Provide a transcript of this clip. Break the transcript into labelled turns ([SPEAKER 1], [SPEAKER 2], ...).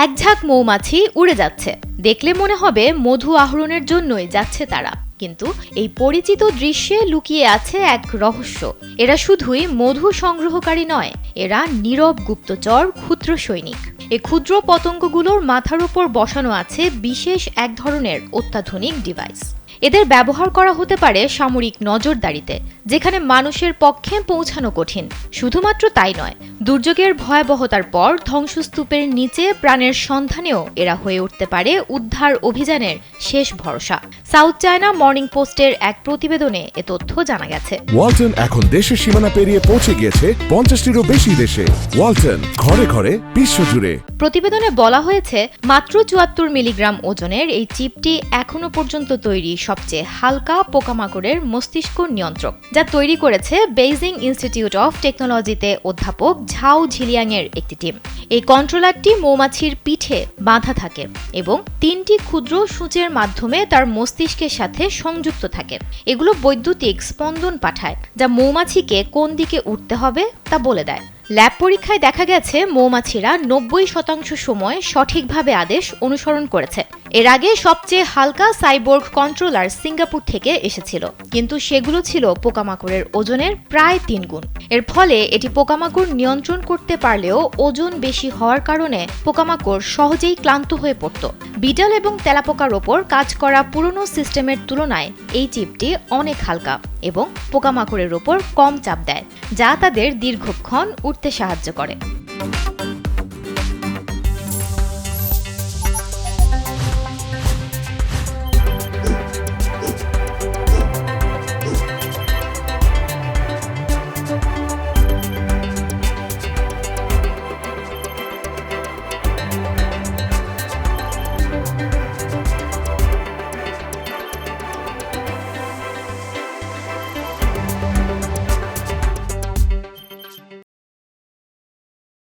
[SPEAKER 1] এক ঝাঁক মৌমাছি উড়ে যাচ্ছে। দেখলে মনে হবে মধু আহরণের জন্যই যাচ্ছে তারা, কিন্তু এই পরিচিত দৃশ্যে লুকিয়ে আছে এক রহস্য। এরা শুধুই মধু সংগ্রহকারী নয়, এরা নীরব গুপ্তচর, ক্ষুদ্র সৈনিক। এই ক্ষুদ্র পতঙ্গগুলোর মাথার উপর বসানো আছে বিশেষ এক ধরনের অত্যাধুনিক ডিভাইস। এদের ব্যবহার করা হতে পারে সামরিক নজরদারিতে, যেখানে মানুষের পক্ষে পৌঁছানো কঠিন। শুধুমাত্র তাই নয়, দুর্যোগের ভয়াবহতার পর ধ্বংসস্তূপের নিচে প্রাণের সন্ধানেও এরা হয়ে উঠতে পারে উদ্ধার অভিযানের শেষ ভরসা। সাউথ চায়না মর্নিং পোস্টের এক প্রতিবেদনে এ তথ্য জানা গেছে।
[SPEAKER 2] ওয়ালটন এখন দেশের সীমানা পেরিয়ে পৌঁছে গিয়েছে 50টিরও বেশি দেশে। ওয়ালটন, ঘরে ঘরে, বিশ্বজুড়ে।
[SPEAKER 1] প্রতিবেদনে বলা হয়েছে, মাত্র 74 মিলিগ্রাম ওজনের এই চিপটি এখনো পর্যন্ত তৈরি সবচেয়ে হালকা পোকামাকড়ের মস্তিষ্ক নিয়ন্ত্রক, যা তৈরি করেছে বেইজিং ইনস্টিটিউট অফ টেকনোলজিতে অধ্যাপক ঝাও ঝিলিয়াংয়ের একটি টিম। এই কন্ট্রোলারটি মৌমাছির পিঠে বাঁধা থাকে এবং 3টি ক্ষুদ্র সূচের মাধ্যমে তার মস্তিষ্কের সাথে সংযুক্ত থাকে। এগুলো বৈদ্যুতিক স্পন্দন পাঠায়, যা মৌমাছিকে কোন দিকে উঠতে হবে তা বলে দেয়। ল্যাব পরীক্ষায় দেখা গেছে মৌমাছিরা 90% সময় সঠিকভাবে আদেশ অনুসরণ করেছে। এর আগে সবচেয়ে হালকা সাইবোর্গ কন্ট্রোলার সিঙ্গাপুর থেকে এসেছিল, কিন্তু সেগুলো ছিল পোকামাকড়ের ওজনের প্রায় 3 গুণ। এর ফলে এটি পোকামাকড় নিয়ন্ত্রণ করতে পারলেও ওজন বেশি হওয়ার কারণে পোকামাকড় সহজেই ক্লান্ত হয়ে পড়ত। বিটল এবং তেলাপোকার ওপর কাজ করা পুরনো সিস্টেমের তুলনায় এই চিপটি অনেক হালকা এবং পোকামাকড়ের ওপর কম চাপ দেয়, যা তাদের দীর্ঘক্ষণ উঠতে সাহায্য করে।